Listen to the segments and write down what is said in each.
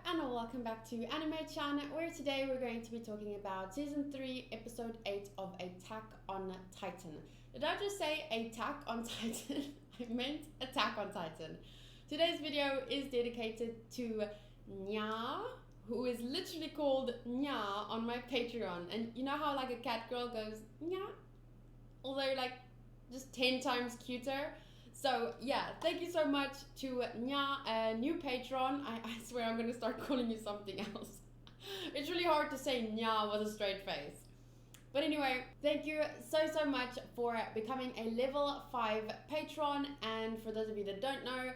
and welcome back to Anime-chan, where today we're going to be talking about Season 3, Episode 8 of Attack on Titan. Did I just say Attack on Titan? I meant Attack on Titan. Today's video is dedicated to Nyaa, who is literally called Nyaa on my Patreon. And you know how like a cat girl goes Nyaa? Although like just 10 times cuter. So yeah, thank you so much to Nyaa, a new patron. I swear I'm gonna start calling you something else. It's really hard to say Nyaa with a straight face. But anyway, thank you so much for becoming a level 5 patron. And for those of you that don't know,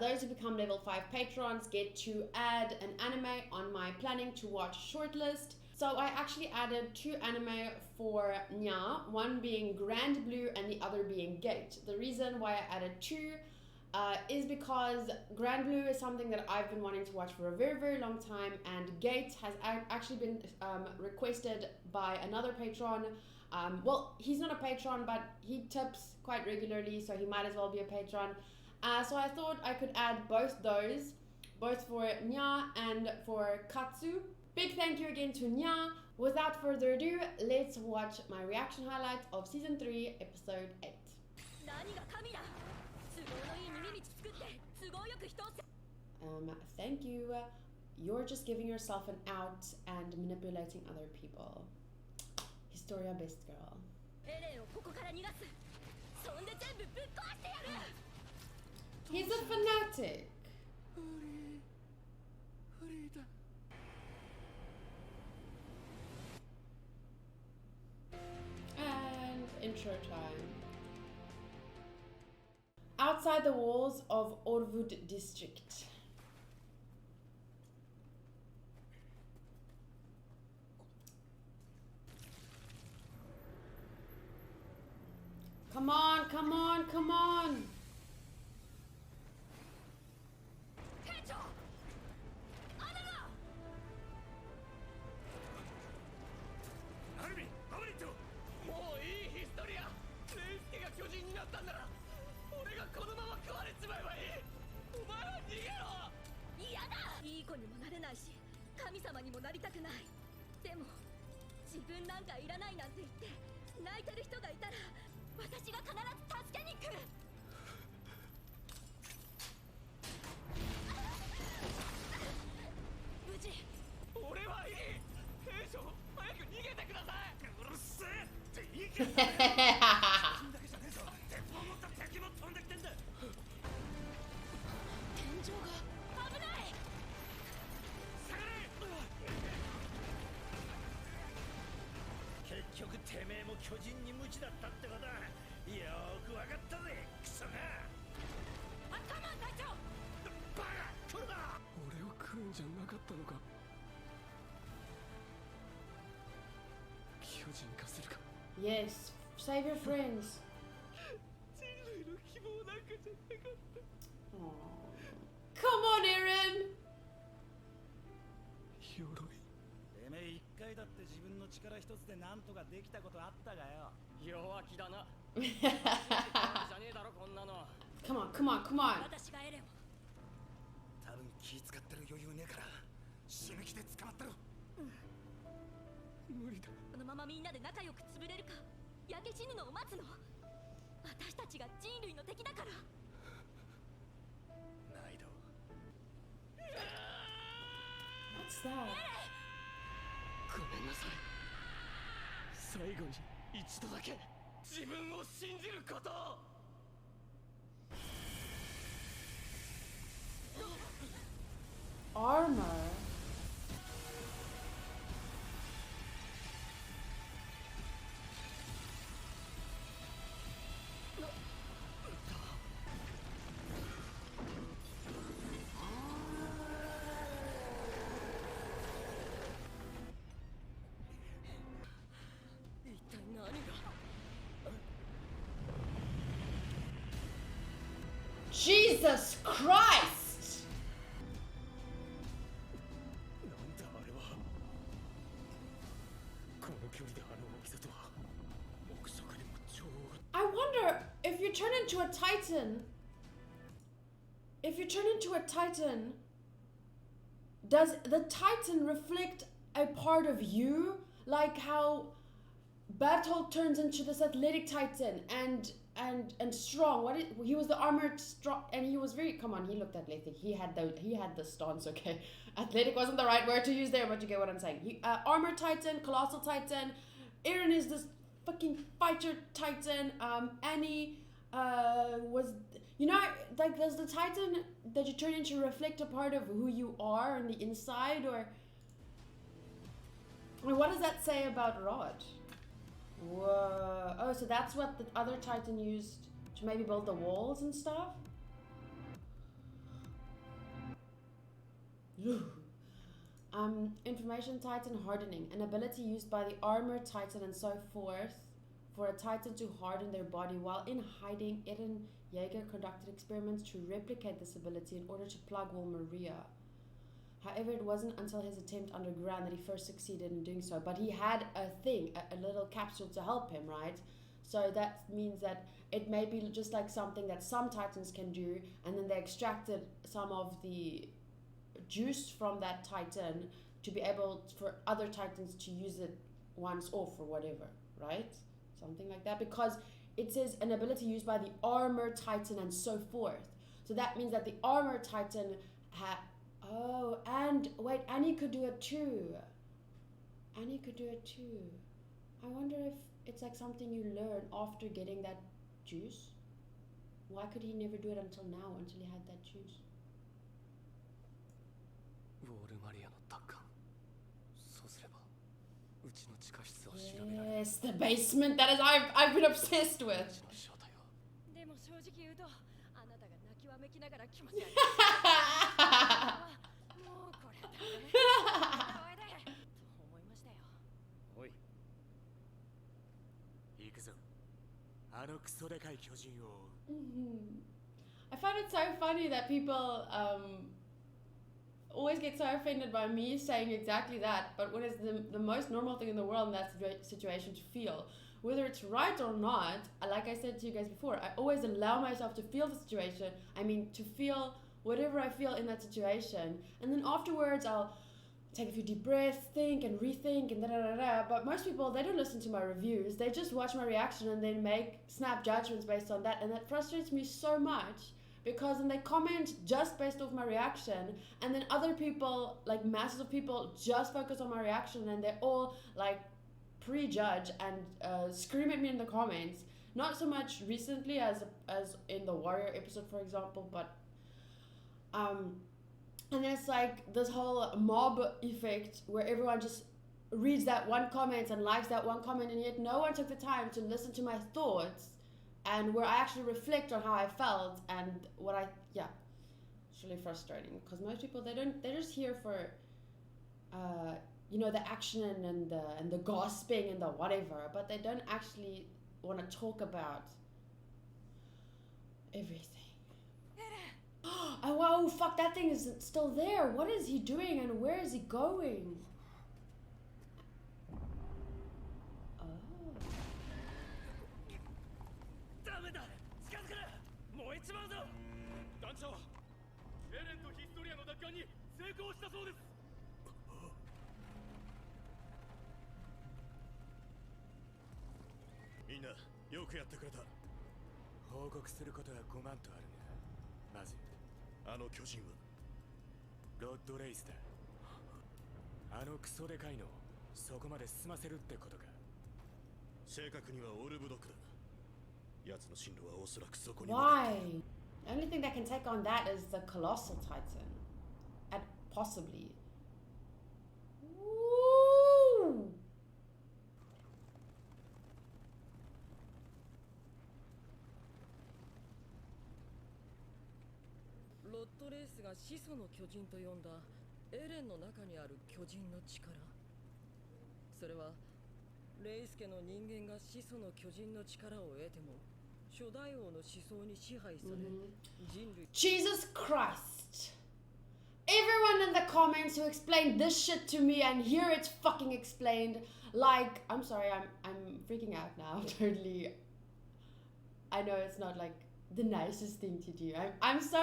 those who become level 5 patrons get to add an anime on my planning to watch shortlist. So I actually added 2 anime for Nyaa, one being Grand Blue and the other being Gate. The reason why I added 2 is because Grand Blue is something that I've been wanting to watch for a very long time, and Gate has actually been requested by another patron. Well, he's not a patron, but he tips quite regularly, so he might as well be a patron. So I thought I could add both those, both for Nyaa and for Katsu. Big thank you again to Nyaa. Without further ado, let's watch my reaction highlights of Season 3, Episode 8. Thank you. You're just giving yourself an out and manipulating other people. Historia best girl. He's a fanatic. And intro time. Outside the walls of Orvud district. Come on, come on, come on! Yes, save your friends. Aww. Come on, Eren! Come on, come on, come on. What's that? Armor? Jesus Christ! I wonder if you turn into a Titan. does the Titan reflect a part of you? Like how Bertolt turns into this athletic Titan and strong. He was the armored strong, and he was very, come on, he looked athletic. He had the stance, okay. Athletic wasn't the right word to use there, but you get what I'm saying. Armored Titan, Colossal Titan. Eren is this fucking fighter Titan. Annie was, you know, like, does the Titan that you turn into reflect a part of who you are on the inside, or what does that say about Rod? Whoa. Oh, so that's what the other Titan used to maybe build the walls and stuff? Information Titan hardening. An ability used by the armored Titan and so forth for a Titan to harden their body. While in hiding, Eren Yeager conducted experiments to replicate this ability in order to plug Maria. However, it wasn't until his attempt underground that he first succeeded in doing so. But he had a thing, a little capsule to help him, right? So that means that it may be just like something that some Titans can do, and then they extracted some of the juice from that Titan to be able for other Titans to use it once off or whatever, right? Something like that. Because it says an ability used by the armored Titan and so forth. So that means that the armored Titan had... Oh, and wait, Annie could do it too. Annie could do it too. I wonder if it's like something you learn after getting that juice. Why could he never do it until now, until he had that juice? Yes, the basement that is I've been obsessed with. I find it so funny that people always get so offended by me saying exactly that, but when it's the most normal thing in the world in that situation to feel, whether it's right or not, like I said to you guys before, I always allow myself to feel the situation. I mean, to feel whatever I feel in that situation, and then afterwards I'll take a few deep breaths, think and rethink and da-da-da-da. But most people, they don't listen to my reviews. They just watch my reaction and then make snap judgments based on that, and that frustrates me so much. Because then they comment just based off my reaction, and then other people, like masses of people, just focus on my reaction, and they all like prejudge and scream at me in the comments. Not so much recently as in the Warrior episode, for example, but and it's like this whole mob effect where everyone just reads that one comment and likes that one comment, and yet no one took the time to listen to my thoughts. And where I actually reflect on how I felt and what it's really frustrating because most people they're just here for the action and the gossiping and the whatever, but they don't actually want to talk about everything. Oh wow, fuck, that thing is still there. What is he doing and where is he going? Why? The only thing that can take on that is the Colossal Titan. And possibly. Woo! Jesus Christ. Everyone in the comments who explained this shit to me and here it's fucking explained, like, I'm sorry, I'm freaking out now, totally. I know it's not like the nicest thing to do. I'm so,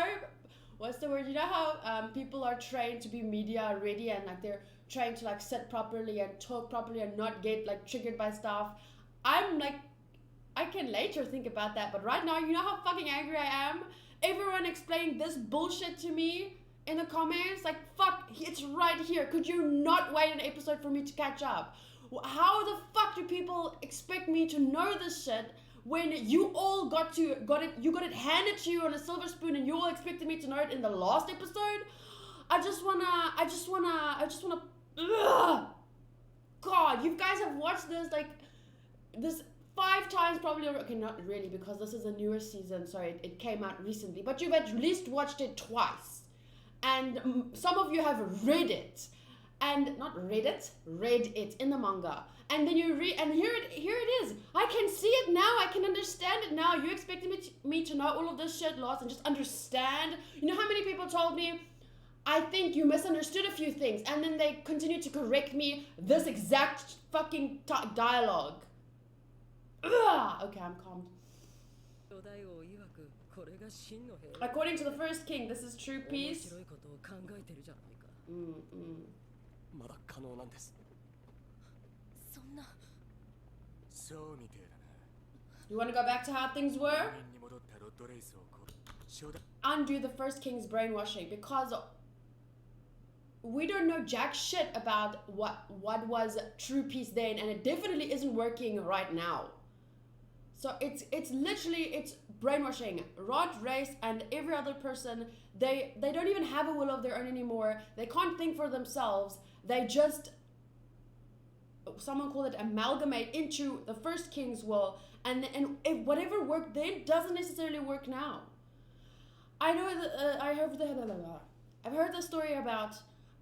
what's the word? You know how people are trained to be media ready and like they're trained to like sit properly and talk properly and not get like triggered by stuff. I'm like, I can later think about that, but right now, you know how fucking angry I am? Everyone explained this bullshit to me in the comments, like, fuck, it's right here. Could you not wait an episode for me to catch up? How the fuck do people expect me to know this shit when you all got it handed to you on a silver spoon and you all expected me to know it in the last episode? I just wanna, ugh. God, you guys have watched this 5 times probably. Okay, not really, because this is a newer season, so it came out recently, but you've at least watched it twice. And some of you have read it. And not read it in the manga. And then you read, and here it is. I can see it now. I can understand it now. You expected me to know all of this shit lost and just understand. You know how many people told me, I think you misunderstood a few things, and then they continue to correct me this exact fucking dialogue. Ugh. Okay, I'm calmed. According to the first king, this is true peace. You want to go back to how things were? Undo the first king's brainwashing, because we don't know jack shit about what was true peace then, and it definitely isn't working right now. So it's literally brainwashing. Rod, Race, and every other person, they don't even have a will of their own anymore. They can't think for themselves. They just, someone called it, amalgamate into the first king's will, and if whatever worked then doesn't necessarily work now. I know that I've heard the story about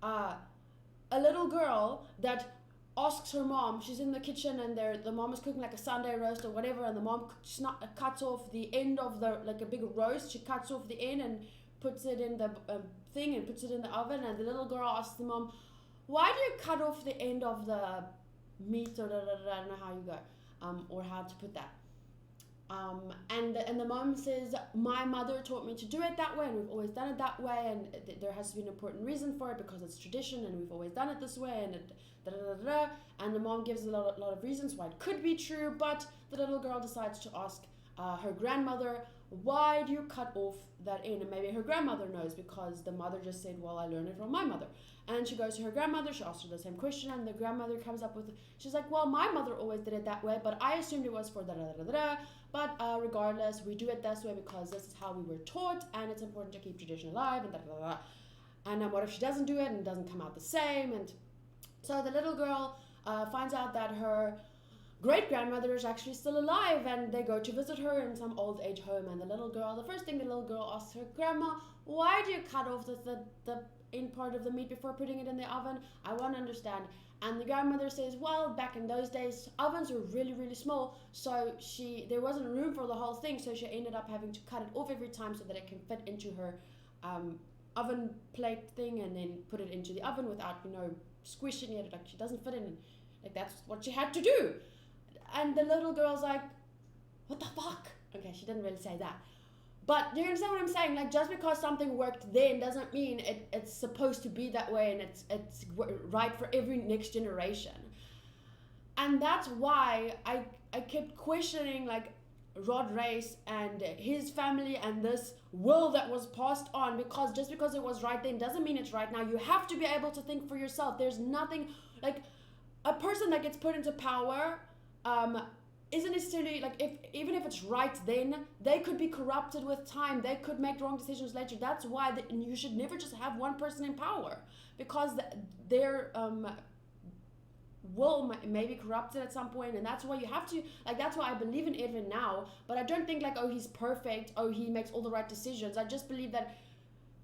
a little girl that asks her mom. She's in the kitchen and the mom is cooking like a Sunday roast or whatever, and the mom cuts off the end of like a big roast. She cuts off the end and puts it in the thing and puts it in the oven, and the little girl asks the mom, why do you cut off the end of the meat, or I don't know how you go, or how to put that. And the mom says, my mother taught me to do it that way, and we've always done it that way, and there has to be an important reason for it because it's tradition, and we've always done it this way, and and the mom gives a lot of reasons why it could be true, but the little girl decides to ask her grandmother, why do you cut off that end? And maybe her grandmother knows, because the mother just said, well, I learned it from my mother. And she goes to her grandmother, she asks her the same question, and the grandmother comes up with, she's like, well, my mother always did it that way, but I assumed it was for but regardless, we do it this way because this is how we were taught, and it's important to keep tradition alive, and what if she doesn't do it and it doesn't come out the same? And so the little girl finds out that her great-grandmother is actually still alive, and they go to visit her in some old age home, and the first thing the little girl asks her grandma, why do you cut off the end part of the meat before putting it in the oven? I want to understand. And the grandmother says, well, back in those days, ovens were really, really small, so there wasn't room for the whole thing, so she ended up having to cut it off every time so that it can fit into her oven plate thing, and then put it into the oven without, squishing it, like she doesn't fit in, like that's what she had to do. And the little girl's like, what the fuck? Okay, she didn't really say that. But you understand what I'm saying? Like, just because something worked then doesn't mean it's supposed to be that way, and it's right for every next generation. And that's why I kept questioning, like, Rod Race and his family and this will that was passed on, because just because it was right then doesn't mean it's right now. You have to be able to think for yourself. There's nothing, like, a person that gets put into power isn't necessarily, like, even if it's right then, they could be corrupted with time. They could make wrong decisions later. That's why you should never just have one person in power, because their will may be corrupted at some point, and that's why you have to, like, that's why I believe in Eren now, but I don't think, like, oh, he's perfect, oh, he makes all the right decisions. I just believe that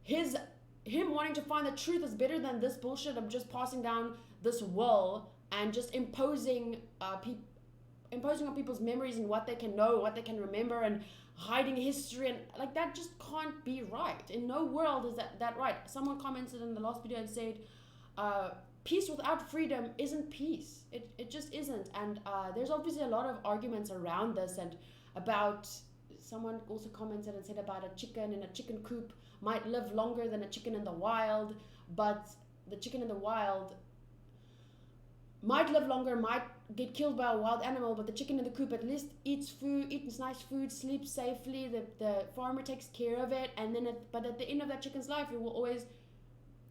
him wanting to find the truth is better than this bullshit of just passing down this will and just imposing on people's memories and what they can know, what they can remember, and hiding history, and like that just can't be right. In no world is that right. Someone commented in the last video and said, peace without freedom isn't peace. It just isn't. And there's obviously a lot of arguments around this, and about, someone also commented and said about a chicken in a chicken coop. might live longer than a chicken in the wild, but the chicken in the wild might live longer, might get killed by a wild animal, but the chicken in the coop at least eats nice food, sleeps safely, the farmer takes care of it, and then but at the end of that chicken's life, it will always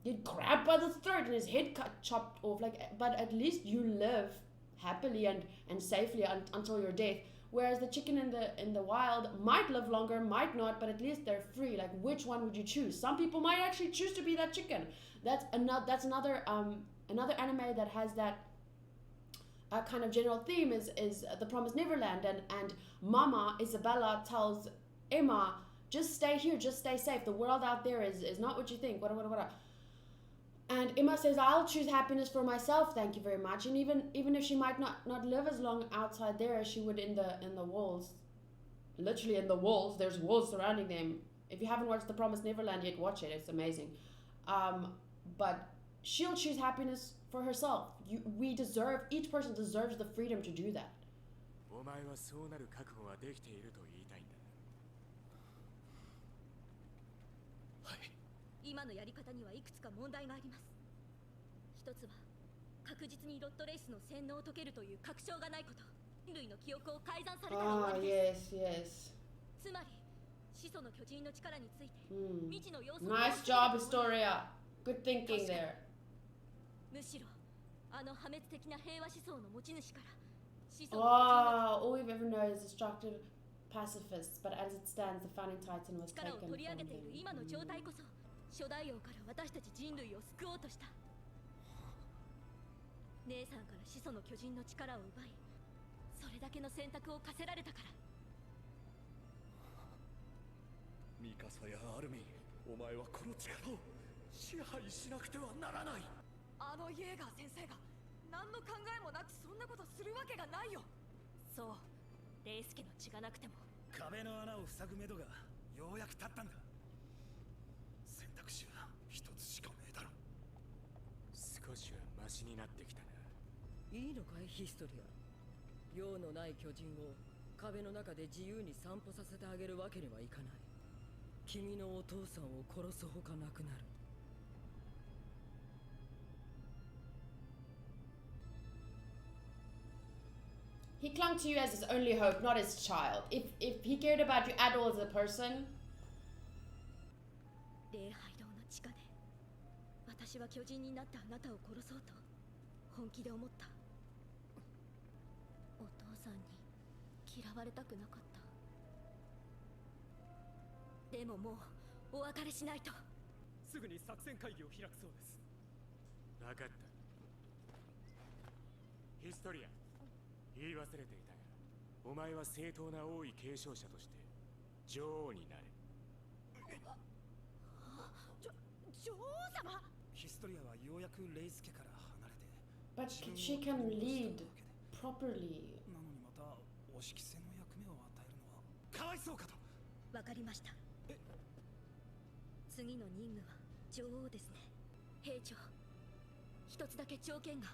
get grabbed by the throat and his head chopped off. But at least you live happily and safely until your death. Whereas the chicken in the wild might live longer, might not, but at least they're free. Like, which one would you choose? Some people might actually choose to be that chicken. That's another anime that has that kind of general theme is The Promised Neverland, and Mama Isabella tells Emma, just stay here, just stay safe. The world out there is not what you think. What. And Emma says, I'll choose happiness for myself, thank you very much. And even if she might not live as long outside there as she would in the walls, literally in the walls, there's walls surrounding them. If you haven't watched The Promised Neverland yet, watch it, it's amazing. But she'll choose happiness for herself. Each person deserves the freedom to do that. お前はそうなる覚悟はできていると言いたいんだ。はい。今のやり方にはいくつか問題があります。一つは確実にロットレイスの洗脳を解けるという確証がないこと。人類の記憶を改ざんされたら終わりです。Yes. つまり始祖の巨人の力について未知の要素を。Nice job, Historia. Good thinking there. むしろあの破滅的な平和思想の持ち主から始祖の巨人 All we've ever known is destructive pacifists, but as it stands, the founding titan was 力を taken 取り上 from げている them. 今の状態こそ初代王から私たち人類を救おうとした。姉さんから始祖の巨人の力を奪い、それだけの選択を課せられたから。ミカサやアルミン、お前はこの力を支配しなくてはならない。あのイエーガー先生が何の考えもなくそんなことするわけがないよ。そう、レイスケの血がなくても壁の穴を塞ぐ目処がようやく立ったんだ。選択肢は一つしかねえだろ。少しはマシになってきたな。いいのかいヒストリア。用のない巨人を壁の中で自由に散歩させてあげるわけにはいかない。君のお父さんを殺すほかなくなる。He clung to you as his only hope, not his child. If he cared about you at all as a person, 礼拝堂の地下で私は巨人になったあなたを殺そうと本気で思った。お父さんに嫌われたくなかった。でももうお別れしないと。すぐに作戦会議を開くそうです。分かった。ヒストリア、言い忘れていたが、お前は正当な王位継承者として女王になれ。女王様。ヒストリアはようやくレイス家から離れて、 but she can lead properly. なのにまたお指揮制の役目を与えるのはかわいそうかと。わかりました。次の任務は女王ですね。兵長、一つだけ条件が。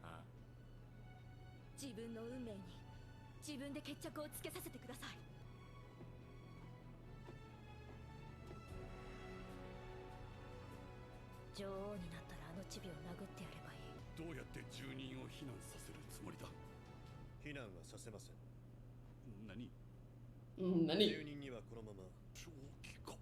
ああ、自分の運命に自分で決着をつけさせてください。女王になったらあのチビを殴ってやればいい。どうやって住人を避難させるつもりだ。避難はさせません。何？住人にはこのまま。正気か。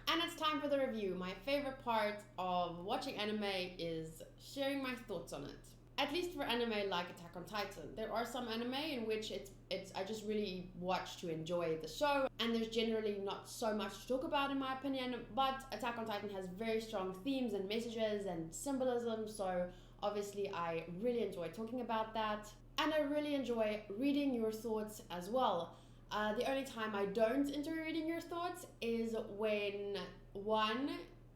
And it's time for the review. My favorite part of watching anime is sharing my thoughts on it. At least for anime like Attack on Titan. There are some anime in which I just really watch to enjoy the show, and there's generally not so much to talk about in my opinion, but Attack on Titan has very strong themes and messages and symbolism, so obviously I really enjoy talking about that. And I really enjoy reading your thoughts as well. The only time I don't enjoy reading your thoughts is when, one,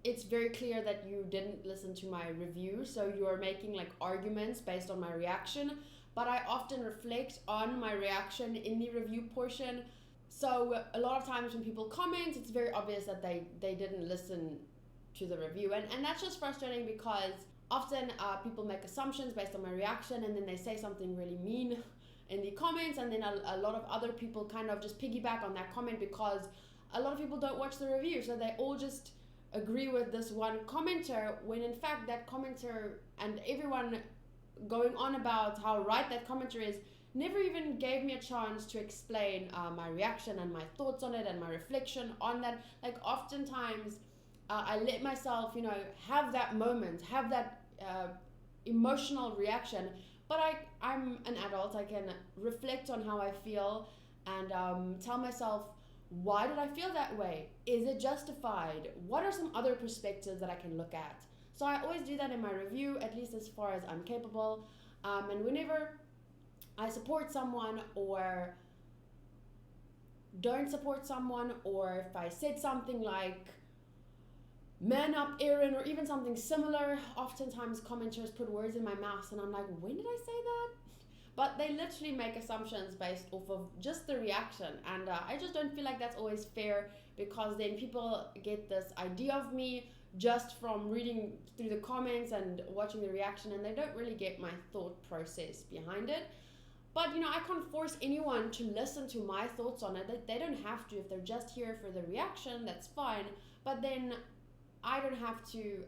it's very clear that you didn't listen to my review, so you're making like arguments based on my reaction, but I often reflect on my reaction in the review portion. So a lot of times when people comment, it's very obvious that they didn't listen to the review, and that's just frustrating because often people make assumptions based on my reaction, and then they say something really mean in the comments, and then a lot of other people kind of just piggyback on that comment because a lot of people don't watch the review, so they all just agree with this one commenter, when in fact that commenter and everyone going on about how right that commenter is never even gave me a chance to explain my reaction and my thoughts on it and my reflection on that. Like, oftentimes I let myself, you know, have that moment, have that emotional reaction, but I'm an adult. I can reflect on how I feel and tell myself, why did I feel that way? Is it justified? What are some other perspectives that I can look at? So I always do that in my review, at least as far as I'm capable. And whenever I support someone or don't support someone, or if I said something like, man up Eren, or even something similar, oftentimes commenters put words in my mouth and I'm like, when did I say that? But they literally make assumptions based off of just the reaction, and I just don't feel like that's always fair, because then people get this idea of me just from reading through the comments and watching the reaction, and they don't really get my thought process behind it. But you know, I can't force anyone to listen to my thoughts on it. They don't have to. If they're just here for the reaction, that's fine, but then I don't have to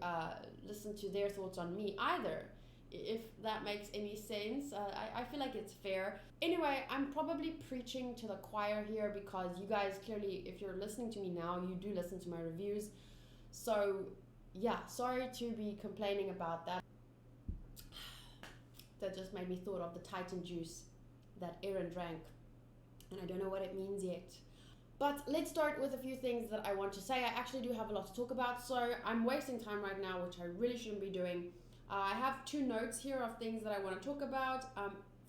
listen to their thoughts on me either, if that makes any sense. I feel like it's fair. Anyway, I'm probably preaching to the choir here, because you guys clearly, if you're listening to me now, you do listen to my reviews. So yeah, sorry to be complaining about that. That just made me thought of the Titan juice that Eren drank, and I don't know what it means yet. But let's start with a few things that I want to say. I actually do have a lot to talk about, so I'm wasting time right now, which I really shouldn't be doing. I have 2 notes here of things that I want to talk about.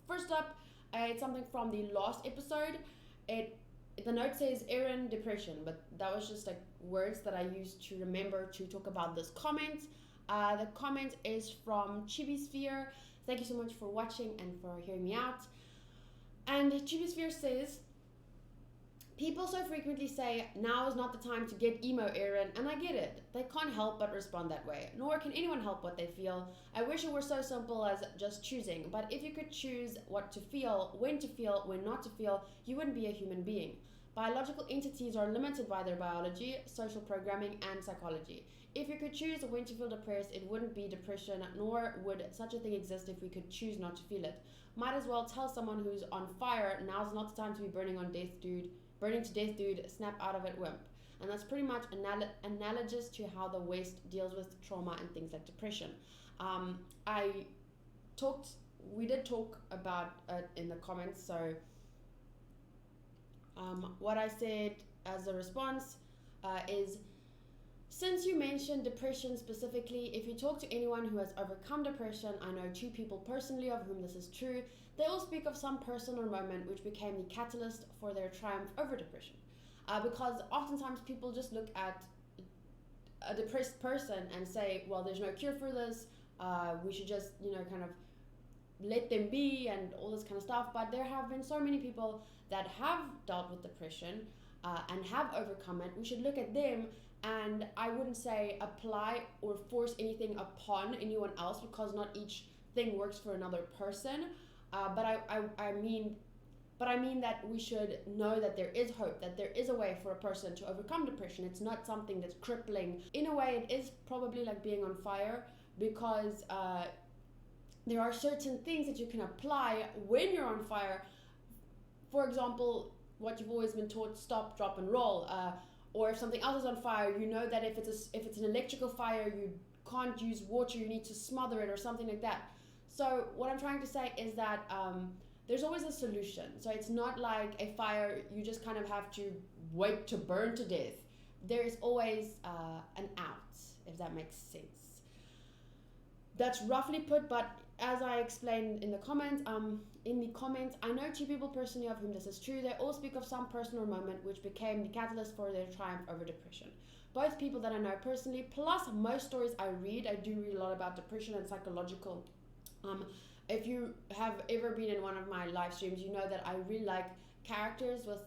First up, it's something from the last episode. The note says Eren depression, but that was just like words that I used to remember to talk about this comment. The comment is from Chibisphere. Thank you so much for watching and for hearing me out. And Chibisphere says, people so frequently say, now is not the time to get emo, Eren, and I get it. They can't help but respond that way, nor can anyone help what they feel. I wish it were so simple as just choosing, but if you could choose what to feel, when not to feel, you wouldn't be a human being. Biological entities are limited by their biology, social programming, and psychology. If you could choose when to feel depressed, it wouldn't be depression, nor would such a thing exist if we could choose not to feel it. Might as well tell someone who's on fire, now's not the time to be burning to death, dude, snap out of it, wimp. And that's pretty much analogous to how the West deals with trauma and things like depression. We did talk about it in the comments, so what I said as a response is, since you mentioned depression specifically, if you talk to anyone who has overcome depression, I know 2 people personally of whom this is true, they all speak of some personal moment which became the catalyst for their triumph over depression. Because oftentimes people just look at a depressed person and say, well, there's no cure for this, we should just, you know, kind of let them be and all this kind of stuff. But there have been so many people that have dealt with depression and have overcome it. We should look at them, and I wouldn't say apply or force anything upon anyone else, because not each thing works for another person. But I mean that we should know that there is hope, that there is a way for a person to overcome depression. It's not something that's crippling. In a way, it is probably like being on fire, because there are certain things that you can apply when you're on fire. For example, what you've always been taught, stop, drop, and roll. Or if something else is on fire, you know that if it's an electrical fire, you can't use water, you need to smother it or something like that. So what I'm trying to say is that there's always a solution. So it's not like a fire, you just kind of have to wait to burn to death. There is always an out, if that makes sense. That's roughly put, but as I explained in the comments, I know 2 people personally of whom this is true. They all speak of some personal moment which became the catalyst for their triumph over depression. Both people that I know personally, plus most stories I read. I do read a lot about depression and psychological. If you have ever been in one of my live streams, you know that I really like characters with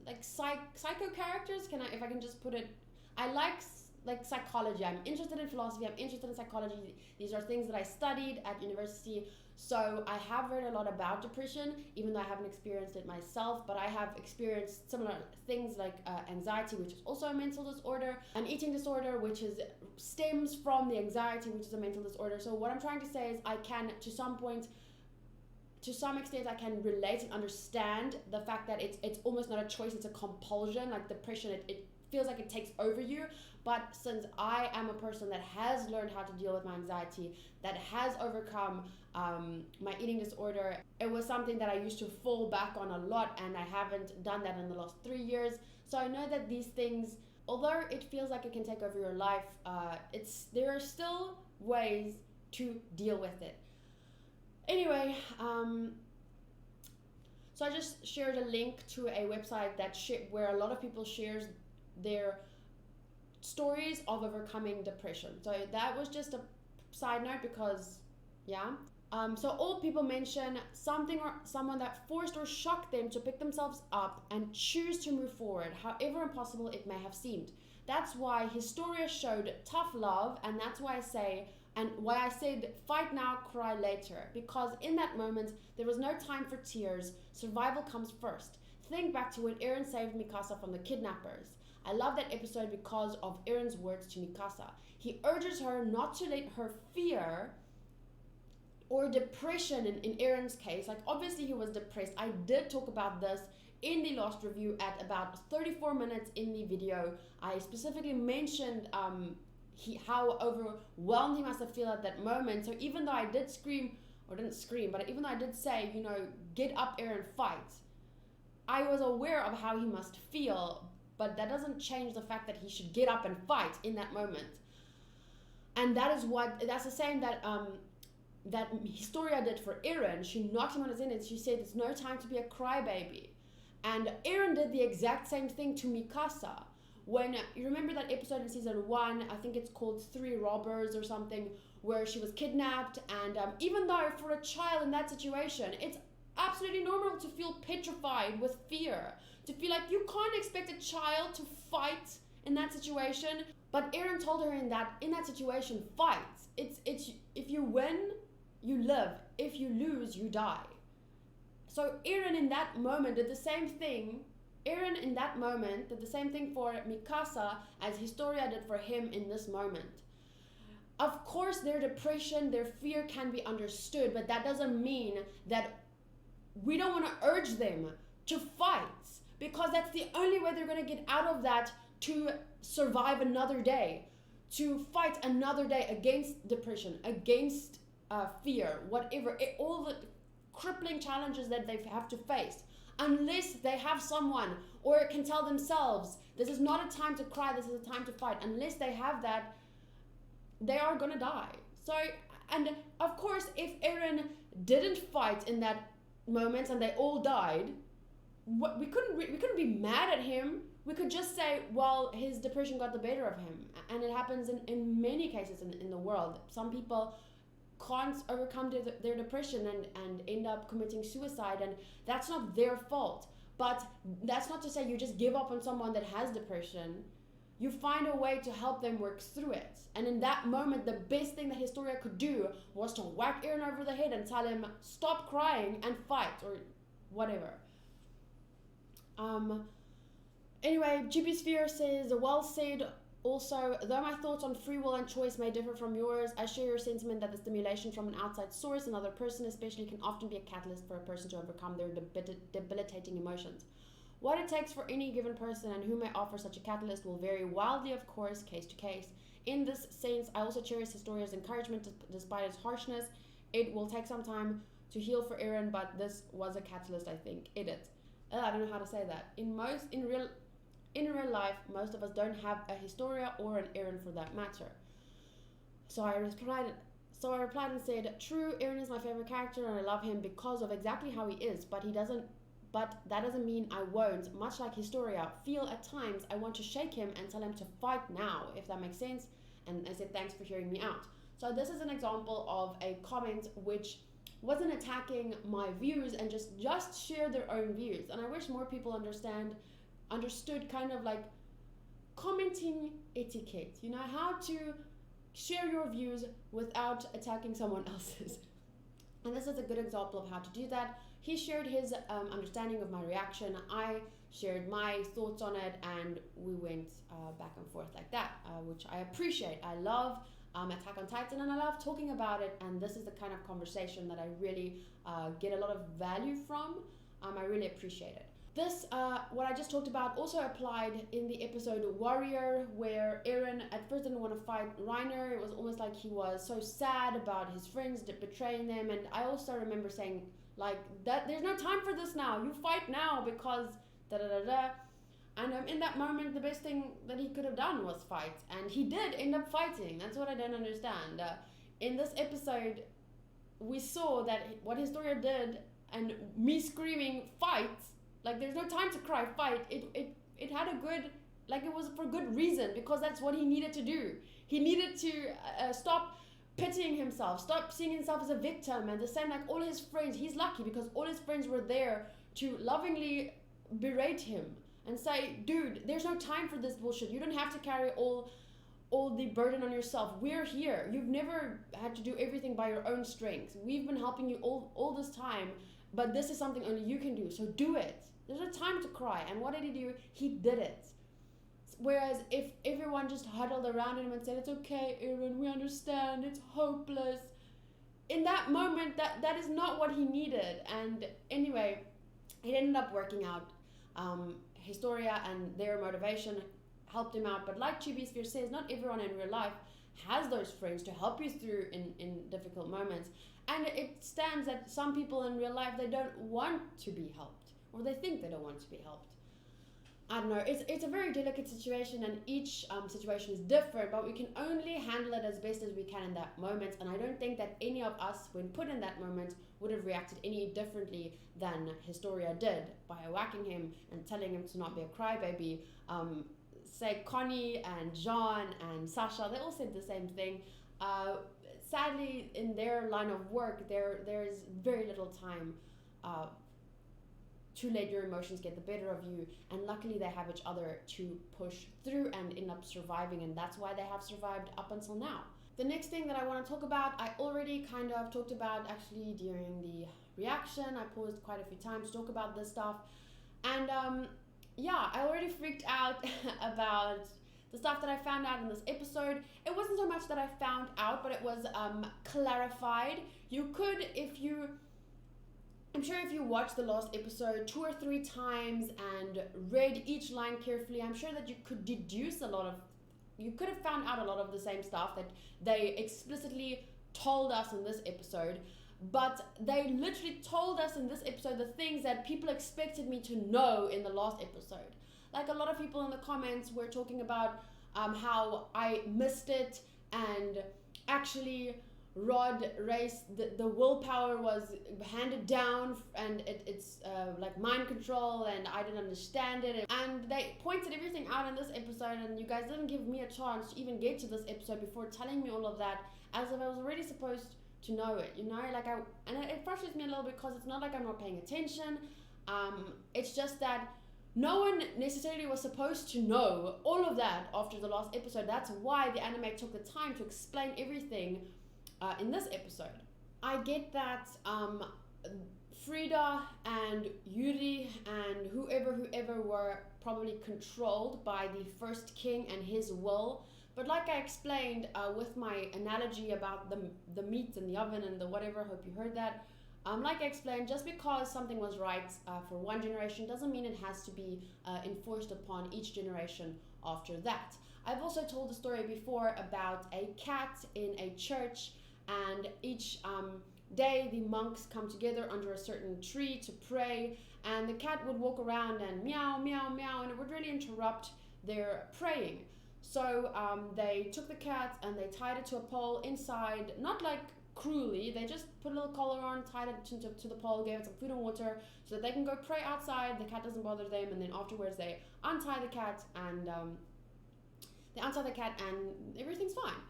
like psycho characters. If I can just put it, I like like psychology. I'm interested in philosophy. I'm interested in psychology. These are things that I studied at university. So I have read a lot about depression, even though I haven't experienced it myself, but I have experienced similar things like anxiety, which is also a mental disorder, an eating disorder, which stems from the anxiety, which is a mental disorder. So what I'm trying to say is I can, to some extent, I can relate and understand the fact that it's almost not a choice, it's a compulsion. Like depression, it feels like it takes over you. But since I am a person that has learned how to deal with my anxiety, that has overcome my eating disorder, it was something that I used to fall back on a lot, and I haven't done that in the last 3 years. So I know that these things, although it feels like it can take over your life, there are still ways to deal with it. Anyway, so I just shared a link to a website where a lot of people shares their stories of overcoming depression. So that was just a side note because, yeah. So all people mention something or someone that forced or shocked them to pick themselves up and choose to move forward, however impossible it may have seemed. That's why Historia showed tough love, and that's why I said fight now, cry later, because in that moment there was no time for tears. Survival comes first. Think back to when Eren saved Mikasa from the kidnappers. I love that episode because of Eren's words to Mikasa. He urges her not to let her fear or depression, in Eren's case, like obviously he was depressed. I did talk about this in the last review at about 34 minutes in the video. I specifically mentioned how overwhelmed he must have felt at that moment. So even though I did even though I did say, get up, Eren, fight, I was aware of how he must feel, but that doesn't change the fact that he should get up and fight in that moment. And that's the same that Historia did for Eren. She knocked him on his head and she said, it's no time to be a crybaby. And Eren did the exact same thing to Mikasa. When you remember that episode in season 1, I think it's called 3 Robbers or something, where she was kidnapped, and even though for a child in that situation, it's absolutely normal to feel petrified with fear, to feel like you can't expect a child to fight in that situation. But Eren told her in that situation, fight. It's if you win, you live. If you lose, you die. So Eren in that moment did the same thing. Eren in that moment did the same thing for Mikasa as Historia did for him in this moment. Of course, their depression, their fear can be understood, but that doesn't mean that we don't want to urge them to fight, because that's the only way they're going to get out of that, to survive another day, to fight another day against depression, against fear, whatever, all the crippling challenges that they have to face. Unless they have someone or can tell themselves, this is not a time to cry, this is a time to fight. Unless they have that, they are gonna die. So, and of course, if Eren didn't fight in that moment and they all died, we couldn't be mad at him. We could just say, well, his depression got the better of him. And it happens in many cases in the world. Some people can't overcome their depression and end up committing suicide, and that's not their fault. But that's not to say you just give up on someone that has depression. You find a way to help them work through it. And in that moment, the best thing that Historia could do was to whack Eren over the head and tell him, stop crying and fight, or whatever. Anyway, GP Sphere says, well said. Also, though my thoughts on free will and choice may differ from yours, I share your sentiment that the stimulation from an outside source, another person especially, can often be a catalyst for a person to overcome their debilitating emotions. What it takes for any given person and who may offer such a catalyst will vary wildly, of course, case to case. In this sense, I also cherish Historia's encouragement despite its harshness. It will take some time to heal for Eren, but this was a catalyst, I think. Edit. I don't know how to say that. In real life, most of us don't have a Historia or an Eren for that matter. So I replied and said, true, Eren is my favorite character and I love him because of exactly how he is, but that doesn't mean I won't, much like Historia, feel at times I want to shake him and tell him to fight now, if that makes sense. And I said, thanks for hearing me out. So this is an example of a comment which wasn't attacking my views and just shared their own views. And I wish more people understood kind of like commenting etiquette, you know, how to share your views without attacking someone else's. And this is a good example of how to do that. He shared his understanding of my reaction, I shared my thoughts on it, and we went back and forth like that, which I appreciate. I love Attack on Titan, and I love talking about it, and this is the kind of conversation that I really get a lot of value from. I really appreciate it. This, what I just talked about, also applied in the episode Warrior, where Eren at first didn't want to fight Reiner. It was almost like he was so sad about his friends betraying them, and I also remember saying, like, that there's no time for this now, you fight now, because da-da-da-da. And in that moment, the best thing that he could have done was fight, and he did end up fighting. That's what I don't understand. In this episode, we saw that what Historia did, and me screaming, fight, like, there's no time to cry, fight, it had a good, like, it was for good reason, because that's what he needed to do. He needed to stop pitying himself, stop seeing himself as a victim, and the same, like, all his friends, he's lucky because all his friends were there to lovingly berate him and say, dude, there's no time for this bullshit, you don't have to carry all the burden on yourself, we're here, you've never had to do everything by your own strength, we've been helping you all this time, but this is something only you can do, so do it. There's no time to cry. And what did he do? He did it. Whereas if everyone just huddled around him and said, it's okay, Eren, we understand, it's hopeless. In that moment, that is not what he needed. And anyway, it ended up working out. Historia and their motivation helped him out. But like Chibisphere says, not everyone in real life has those friends to help you through in difficult moments. And it stands that some people in real life, they don't want to be helped. Or they think they don't want to be helped. I don't know, it's a very delicate situation, and each situation is different, but we can only handle it as best as we can in that moment, and I don't think that any of us, when put in that moment, would have reacted any differently than Historia did, by whacking him and telling him to not be a crybaby. Say Connie and John and Sasha, they all said the same thing. Sadly, in their line of work, there's very little time to let your emotions get the better of you, and luckily they have each other to push through and end up surviving, and that's why they have survived up until now. The next thing that I want to talk about, I already kind of talked about actually during the reaction. I paused quite a few times to talk about this stuff, and yeah, I already freaked out about the stuff that I found out in this episode. It wasn't so much that I found out, but it was clarified. You could, I'm sure if you watched the last episode 2 or 3 times and read each line carefully, I'm sure that you could deduce you could have found out a lot of the same stuff that they explicitly told us in this episode, but they literally told us in this episode the things that people expected me to know in the last episode. Like, a lot of people in the comments were talking about how I missed it, and actually Rod race, the willpower was handed down, and it's like mind control, and I didn't understand it, and they pointed everything out in this episode, and you guys didn't give me a chance to even get to this episode before telling me all of that, as if I was already supposed to know it, you know, like and it frustrates me a little bit, because it's not like I'm not paying attention, it's just that no one necessarily was supposed to know all of that after the last episode. That's why the anime took the time to explain everything in this episode. I get that Frida and Yuri and whoever were probably controlled by the first king and his will, but like I explained with my analogy about the meat in the oven and the whatever, hope you heard that, like I explained, just because something was right for one generation doesn't mean it has to be enforced upon each generation after that. I've also told the story before about a cat in a church, and each day the monks come together under a certain tree to pray, and the cat would walk around and meow, meow, meow, and it would really interrupt their praying. So they took the cat and they tied it to a pole inside, not like cruelly, they just put a little collar on, tied it to the pole, gave it some food and water so that they can go pray outside, the cat doesn't bother them, and then afterwards they untie the cat and everything's fine.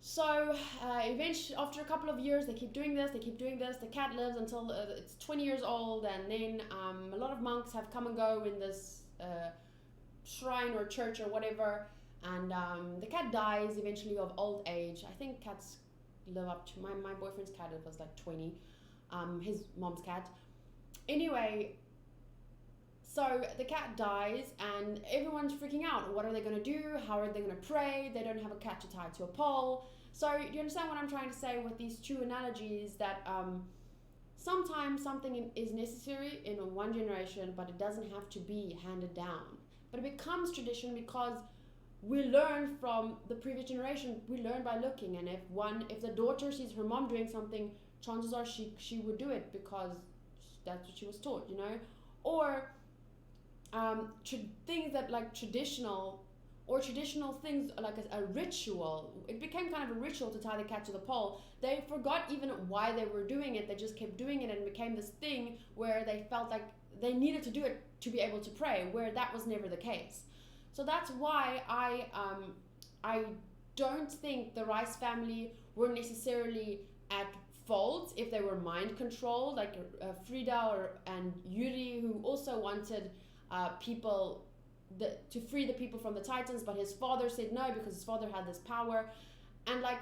So eventually, after a couple of years, they keep doing this, the cat lives until it's 20 years old, and then a lot of monks have come and go in this shrine or church or whatever, and the cat dies eventually of old age. I think cats live up to, my boyfriend's cat, it was like 20, his mom's cat. Anyway, so the cat dies and everyone's freaking out. What are they going to do? How are they going to pray? They don't have a cat to tie to a pole. So do you understand what I'm trying to say with these two analogies? That sometimes something is necessary in one generation, but it doesn't have to be handed down. But it becomes tradition because we learn from the previous generation. We learn by looking, and if the daughter sees her mom doing something, chances are she would do it because that's what she was taught, you know. Or things that like traditional things like a ritual. It became kind of a ritual to tie the cat to the pole. They forgot even why they were doing it. They just kept doing it, and it became this thing where they felt like they needed to do it to be able to pray, where that was never the case. So that's why I don't think the Rice family were necessarily at fault if they were mind controlled, like Frida and Yuri, who also wanted people to free the people from the Titans, but his father said no because his father had this power. And like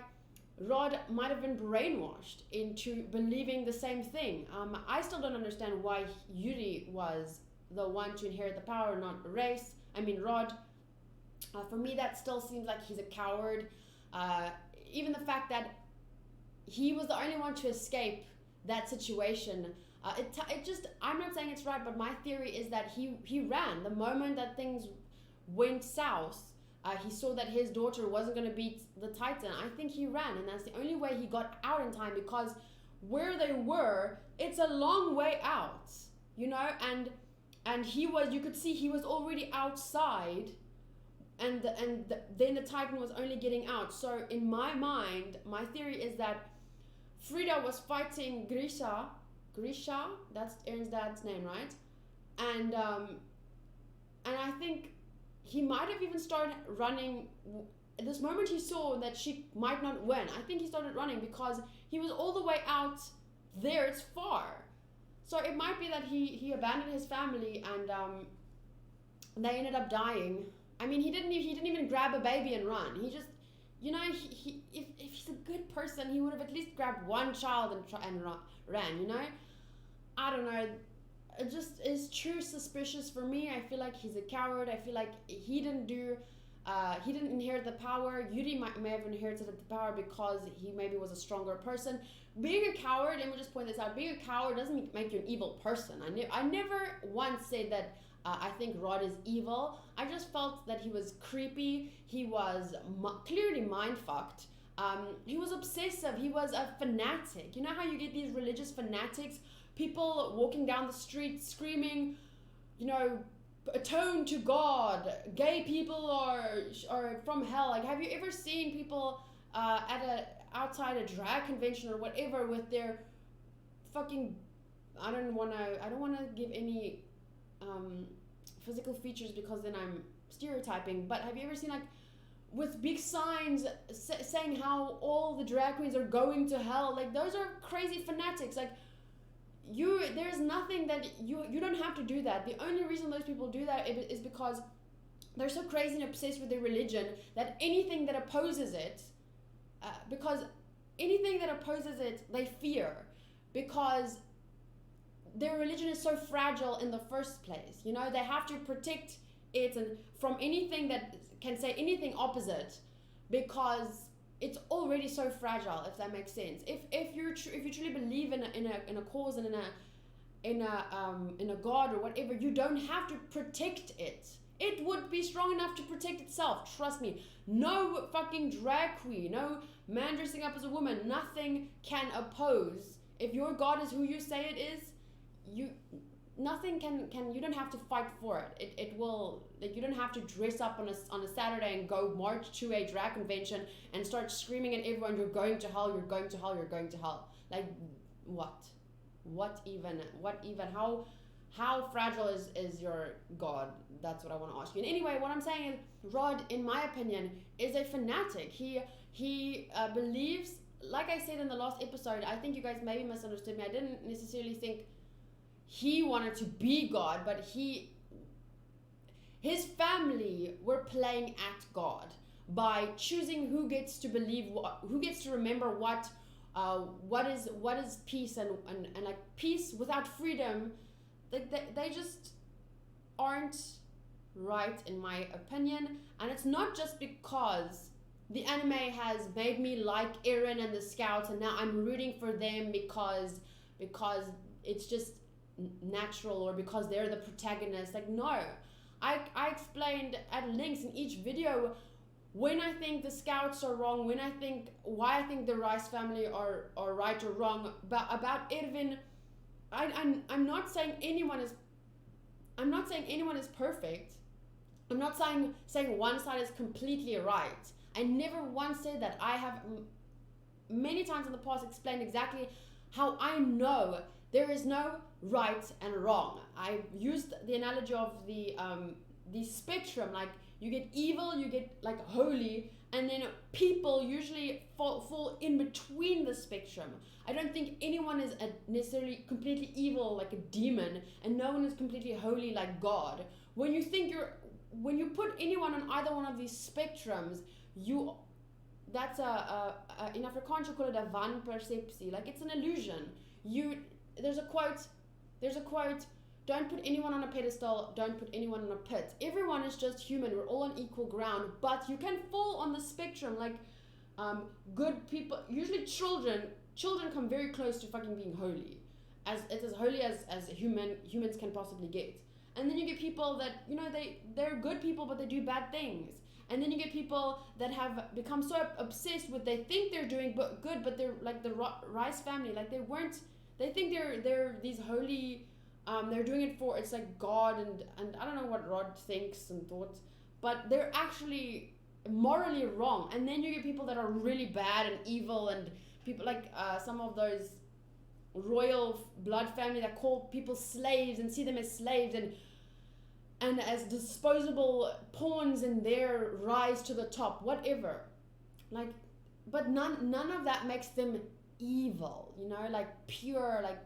Rod might have been brainwashed into believing the same thing. I still don't understand why Yuri was the one to inherit the power, not Rod. For me, that still seems like he's a coward. Even the fact that he was the only one to escape that situation. I'm not saying it's right, but my theory is that he ran. The moment that things went south, he saw that his daughter wasn't going to beat the Titan. I think he ran, and that's the only way he got out in time, because where they were, it's a long way out, you know, and you could see he was already outside, and then the Titan was only getting out. So in my mind, my theory is that Frida was fighting Grisha, that's Eren's dad's name, right? And I think he might have even started running. At this moment he saw that she might not win, I think he started running because he was all the way out there. It's far. So it might be that he abandoned his family, and they ended up dying. I mean, he didn't even grab a baby and run. He just, you know, if he's a good person, he would have at least grabbed one child and ran, you know? I don't know. It just is too suspicious for me. I feel like he's a coward. I feel like he didn't inherit the power. Yuri may have inherited the power because he maybe was a stronger person. Being a coward, let me just point this out, being a coward doesn't make you an evil person. I never once said that I think Rod is evil. I just felt that he was creepy. He was clearly mind-fucked. He was obsessive. He was a fanatic. You know how you get these religious fanatics? People walking down the street screaming, you know, atone to God. Gay people are from hell. Like, have you ever seen people outside a drag convention or whatever with their fucking, I don't want to give any physical features because then I'm stereotyping, but have you ever seen like with big signs saying how all the drag queens are going to hell? Like, those are crazy fanatics. Like, there's nothing that you don't have to do that. The only reason those people do that is because they're so crazy and obsessed with their religion that anything that opposes it, they fear, because their religion is so fragile in the first place. You know, they have to protect it and from anything that can say anything opposite, because it's already so fragile, if that makes sense. If you truly believe in a cause and in a God or whatever, you don't have to protect it. It would be strong enough to protect itself. Trust me. No fucking drag queen, no man dressing up as a woman, nothing can oppose. If your God is who you say it is, nothing can you don't have to fight for it. It will, like, you don't have to dress up on a Saturday and go march to a drag convention and start screaming at everyone, you're going to hell, you're going to hell, you're going to hell. Like, what even how fragile is your God? That's what I want to ask you. And anyway, what I'm saying is, Rod, in my opinion, is a fanatic. He believes, like I said in the last episode, I think you guys maybe misunderstood me. I didn't necessarily think he wanted to be God, but his family were playing at God by choosing who gets to believe what, who gets to remember what is peace and like peace without freedom. They just aren't right in my opinion. And it's not just because the anime has made me like Eren and the Scouts and now I'm rooting for them because it's just natural or because they're the protagonists. Like, no, I explained at length in each video when I think the Scouts are wrong, why I think the Rice family are right or wrong. But about Erwin, I'm not saying anyone is perfect. I'm not saying one side is completely right. I never once said that. I have many times in the past explained exactly how I know there is no right and wrong. I used the analogy of the spectrum, like you get evil, you get like holy, and then people usually fall in between the spectrum. I don't think anyone is necessarily completely evil like a demon, and no one is completely holy like God. When you put anyone on either one of these spectrums, that's in Afrikaans you call it a wanperceptie, like it's an illusion. There's a quote, don't put anyone on a pedestal, don't put anyone on a pit. Everyone is just human, we're all on equal ground, but you can fall on the spectrum, like good people, usually children come very close to fucking being holy, as holy as humans can possibly get. And then you get people that, you know, they're good people but they do bad things. And then you get people that have become so obsessed with they think they're doing good, but they're like the Rice family, like they think they're these holy, they're doing it for, it's like God and I don't know what Rod thinks and thoughts, but they're actually morally wrong. And then you get people that are really bad and evil, and people like some of those royal blood family that call people slaves and see them as slaves and as disposable pawns in their rise to the top, whatever. Like, but none of that makes them evil, you know, like pure, like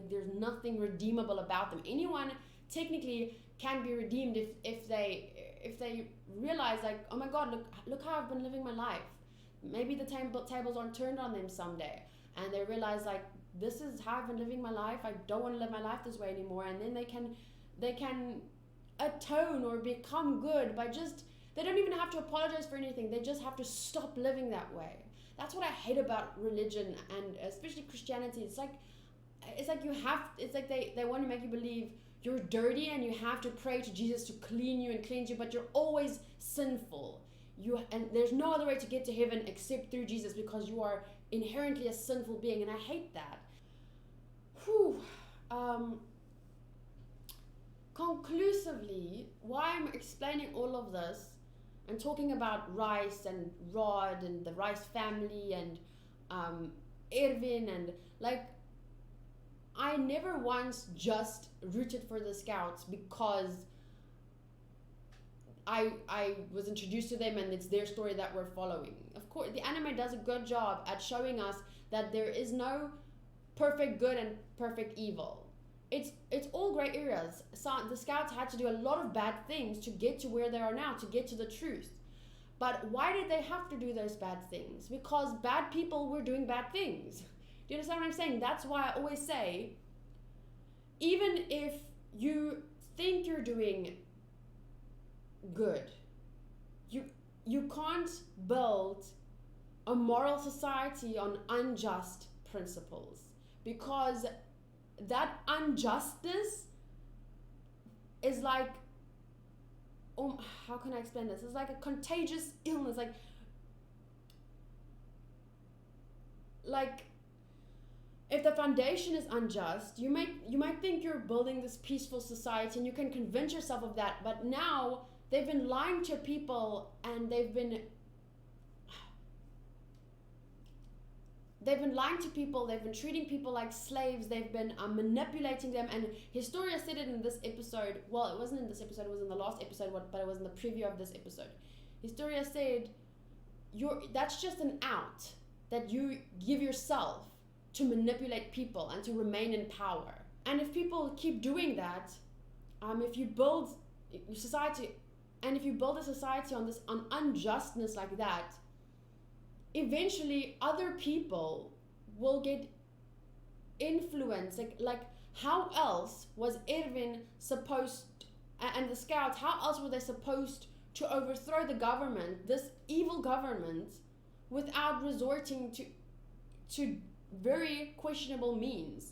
there's nothing redeemable about them. Anyone technically can be redeemed if they realize, like, oh my God, look how I've been living my life. Maybe the tables aren't turned on them someday, and they realize, like, this is how I've been living my life. I don't want to live my life this way anymore. And then they can atone or become good by just, they don't even have to apologize for anything. They just have to stop living that way. That's what I hate about religion, and especially Christianity. It's like they want to make you believe you're dirty and you have to pray to Jesus to clean you and cleanse you, but you're always sinful. And there's no other way to get to heaven except through Jesus, because you are inherently a sinful being, and I hate that. Conclusively, why I'm explaining all of this and talking about Rice and Rod and the Rice family and Erwin, and like, I never once just rooted for the Scouts because I was introduced to them and it's their story that we're following. Of course, the anime does a good job at showing us that there is no perfect good and perfect evil. It's all gray areas. So the Scouts had to do a lot of bad things to get to where they are now, to get to the truth. But why did they have to do those bad things? Because bad people were doing bad things. Do you understand what I'm saying? That's why I always say, even if you think you're doing good, you can't build a moral society on unjust principles, because that injustice is like, how can I explain this? It's like a contagious illness. Like if the foundation is unjust, you might think you're building this peaceful society and you can convince yourself of that, but now they've been lying to people, and they've been lying to people, they've been treating people like slaves, they've been manipulating them. And Historia said it in this episode, well, it wasn't in this episode, it was in the last episode, but it was in the preview of this episode. Historia said, that's just an out that you give yourself to manipulate people and to remain in power. And if people keep doing that, if you build society, and if you build a society on this on unjustness like that, eventually other people will get influenced. Like how else was Erwin supposed, and the scouts, how else were they supposed to overthrow the government, this evil government, without resorting to very questionable means?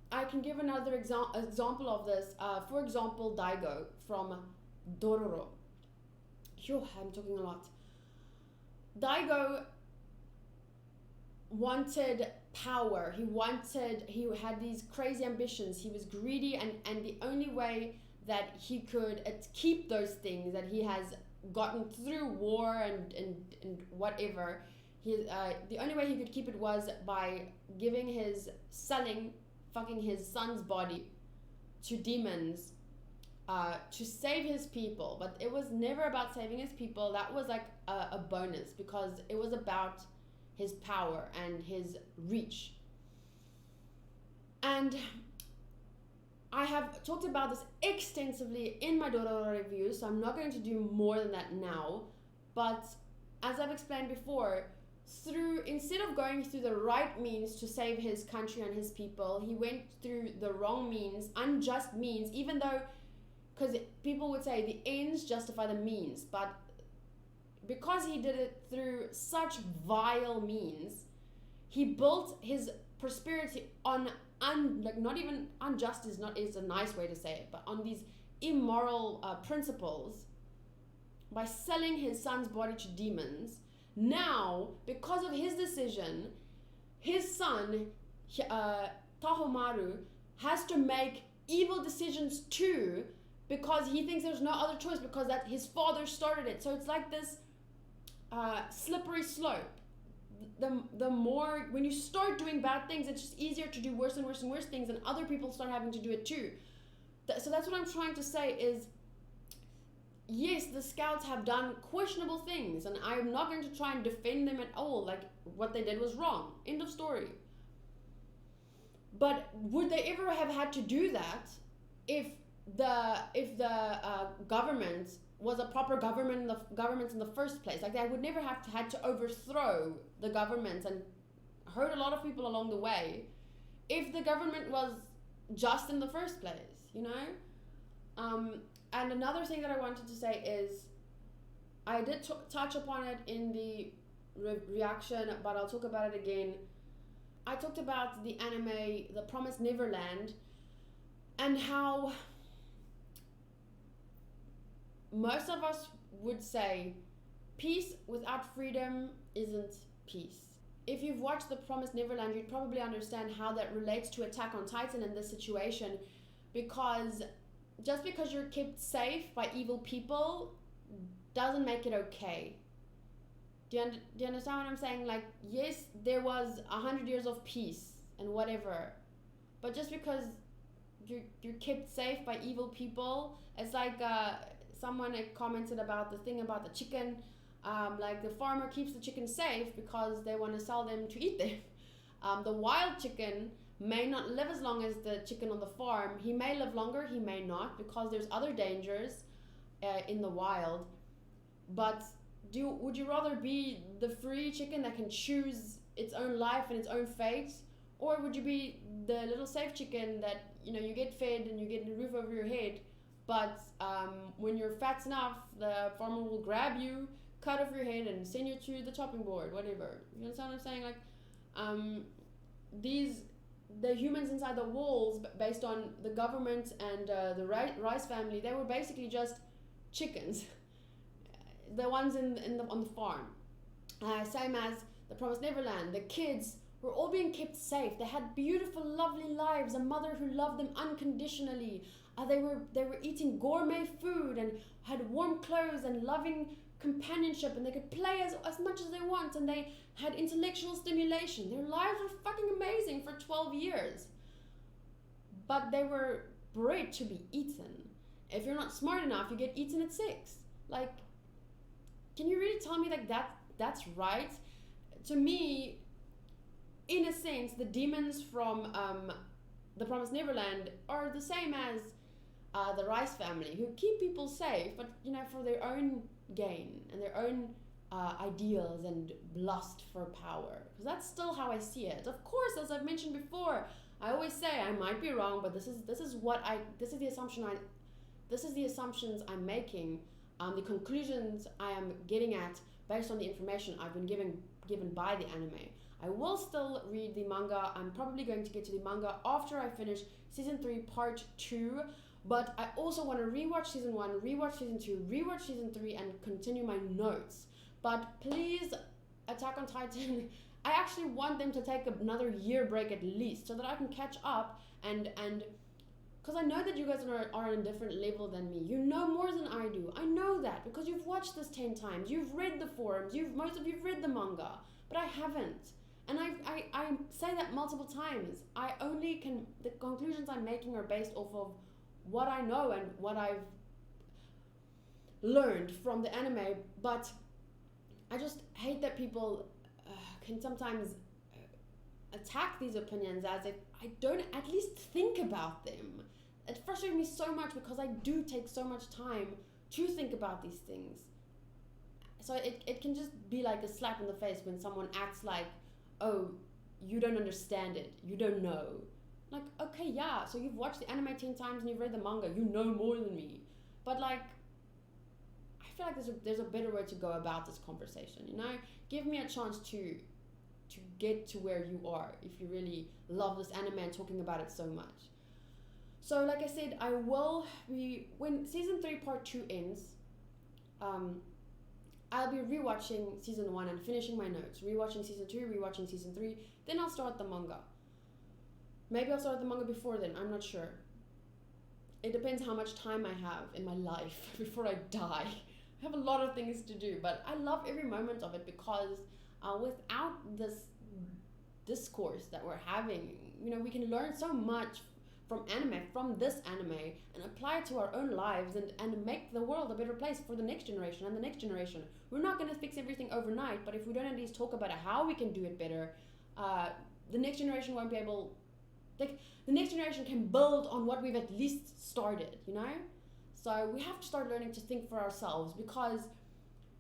I can give another example of this. For example, Daigo from Dororo. Phew, I'm talking a lot. Daigo wanted power. He had these crazy ambitions. He was greedy, and the only way that he could keep those things that he has gotten through war and whatever, the only way he could keep it was by fucking his son's body to demons to save his people. But it was never about saving his people. That was like a bonus, because it was about his power and his reach. And I have talked about this extensively in my Dororo review, so I'm not going to do more than that now. But as I've explained before, instead of going through the right means to save his country and his people, he went through the wrong means, unjust means, even though, because people would say the ends justify the means, but because he did it through such vile means, he built his prosperity on not even unjust is a nice way to say it, but on these immoral principles, by selling his son's body to demons. Now, because of his decision, his son Tahomaru has to make evil decisions too, because he thinks there's no other choice, because that his father started it. So it's like this slippery slope. The more, when you start doing bad things, it's just easier to do worse and worse and worse things, and other people start having to do it too. So that's what I'm trying to say is, yes, the scouts have done questionable things, and I'm not going to try and defend them at all. Like, what they did was wrong. End of story. But would they ever have had to do that if the government was a proper government in the first place? Like, they would never have had to overthrow the government and hurt a lot of people along the way if the government was just in the first place, you know? And another thing that I wanted to say is, I did touch upon it in the reaction, but I'll talk about it again. I talked about the anime, The Promised Neverland, and how most of us would say peace without freedom isn't peace. If you've watched The Promised Neverland, you'd probably understand how that relates to Attack on Titan in this situation, because just because you're kept safe by evil people doesn't make it okay. Do you understand what I'm saying? Like, yes, there was 100 years of peace and whatever, but just because you're kept safe by evil people, it's like someone had commented about the thing about the chicken. Like, the farmer keeps the chicken safe because they want to sell them to eat them. The wild chicken may not live as long as the chicken on the farm. He may live longer, he may not, because there's other dangers in the wild. But would you rather be the free chicken that can choose its own life and its own fate, or would you be the little safe chicken that, you know, you get fed and you get a roof over your head, but when you're fat enough, the farmer will grab you, cut off your head, and send you to the chopping board, whatever. You understand what I'm saying? Like, the humans inside the walls, based on the government and the Rice family, they were basically just chickens. The ones on the farm. Same as The Promised Neverland. The kids were all being kept safe. They had beautiful, lovely lives. A mother who loved them unconditionally. They were eating gourmet food and had warm clothes and loving companionship, and they could play as much as they want, and they had intellectual stimulation. Their lives were fucking amazing for 12 years. But they were bred to be eaten. If you're not smart enough, you get eaten at 6. Like, can you really tell me like that's right? To me, in a sense, the demons from The Promised Neverland are the same as the Rice family, who keep people safe, but you know, for their own gain and their own ideals and lust for power. Because that's still how I see it. Of course, as I've mentioned before, I always say I might be wrong, but this is the assumptions I'm making, the conclusions I am getting at based on the information I've been given by the anime. I will still read the manga. I'm probably going to get to the manga after I finish season 3 part 2, but I also want to rewatch season 1, rewatch season 2, rewatch season 3, and continue my notes. But please, Attack on Titan, I actually want them to take another year break at least, so that I can catch up and because I know that you guys are on a different level than me. You know more than I do. I know that because you've watched this 10 times. You've read the forums. Most of you've read the manga, but I haven't. And I say that multiple times. The conclusions I'm making are based off of what I know and what I've learned from the anime, but I just hate that people can sometimes attack these opinions as if I don't at least think about them. It frustrates me so much because I do take so much time to think about these things. So it can just be like a slap in the face when someone acts like, oh, you don't understand it, you don't know. Like, okay, yeah, so you've watched the anime 10 times and you've read the manga, you know more than me. But like, I feel like there's a better way to go about this conversation, you know? Give me a chance to get to where you are if you really love this anime and talking about it so much. So like I said, I will be, when season 3 part 2 ends, I'll be rewatching season 1 and finishing my notes, rewatching season 2, rewatching season 3, then I'll start the manga. Maybe I'll start the manga before then, I'm not sure. It depends how much time I have in my life before I die. I have a lot of things to do, but I love every moment of it because without this discourse that we're having, you know, we can learn so much from this anime and apply it to our own lives and make the world a better place for the next generation and the next generation. We're not going to fix everything overnight, but if we don't at least talk about how we can do it better, the next generation won't be able, like, the next generation can build on what we've at least started, you know? So we have to start learning to think for ourselves, because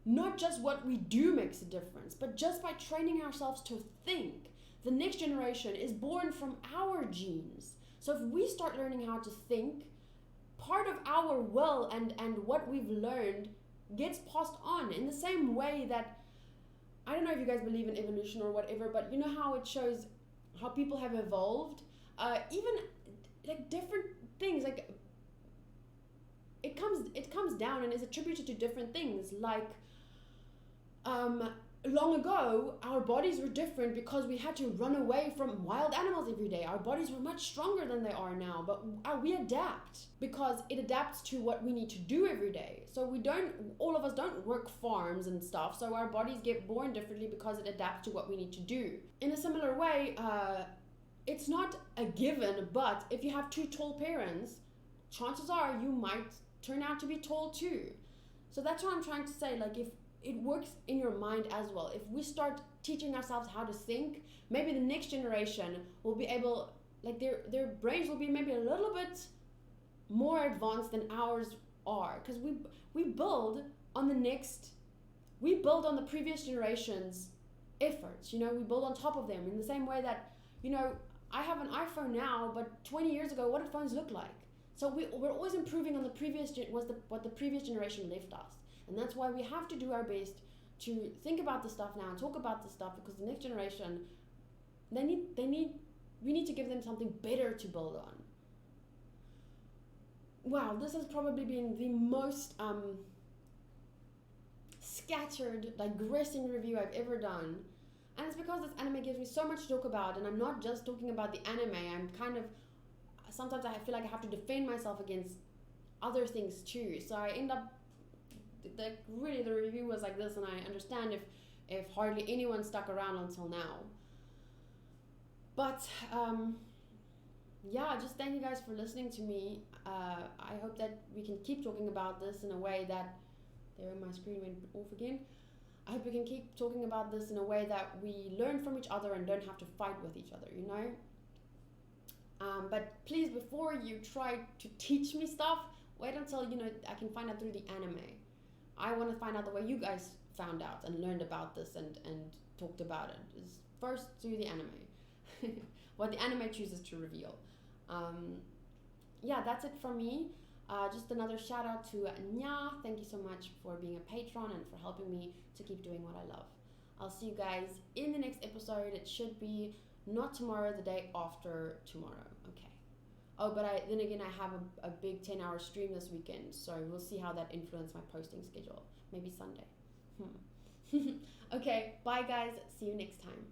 not just what we do makes a difference, but just by training ourselves to think, the next generation is born from our genes. So if we start learning how to think, part of our will and what we've learned gets passed on in the same way that, I don't know if you guys believe in evolution or whatever, but you know how it shows how people have evolved? Even like different things, like it comes down and is attributed to different things, like long ago, our bodies were different because we had to run away from wild animals every day. Our bodies were much stronger than they are now, but we adapt because it adapts to what we need to do every day. So all of us don't work farms and stuff, so our bodies get born differently because it adapts to what we need to do. In a similar way, it's not a given, but if you have 2 tall parents, chances are you might turn out to be tall too. So that's what I'm trying to say, like, if it works in your mind as well. If we start teaching ourselves how to think, maybe the next generation will be able, like, their brains will be maybe a little bit more advanced than ours are, because we build on the previous generation's efforts, you know, we build on top of them in the same way that, you know, I have an iPhone now, but 20 years ago, what did phones look like? So we're always improving on what the previous generation left us. And that's why we have to do our best to think about this stuff now and talk about this stuff, because the next generation, we need to give them something better to build on. Wow, this has probably been the most scattered, digressing review I've ever done. And it's because this anime gives me so much to talk about, and I'm not just talking about the anime. I'm kind of, sometimes I feel like I have to defend myself against other things too. So I end up, really the review was like this, and I understand if hardly anyone stuck around until now. But yeah, just thank you guys for listening to me. I hope that we can keep talking about this in a way that, there my screen went off again. I hope we can keep talking about this in a way that we learn from each other and don't have to fight with each other, you know? But please, before you try to teach me stuff, wait until, you know, I can find out through the anime. I want to find out the way you guys found out and learned about this and talked about it. Is first through the anime. What the anime chooses to reveal. Yeah, that's it from me. Just another shout out to Nyaa. Thank you so much for being a patron and for helping me to keep doing what I love. I'll see you guys in the next episode. It should be not tomorrow, the day after tomorrow. Okay. Oh, but then again, I have a big 10-hour stream this weekend, so we'll see how that influences my posting schedule. Maybe Sunday. Okay, bye guys. See you next time.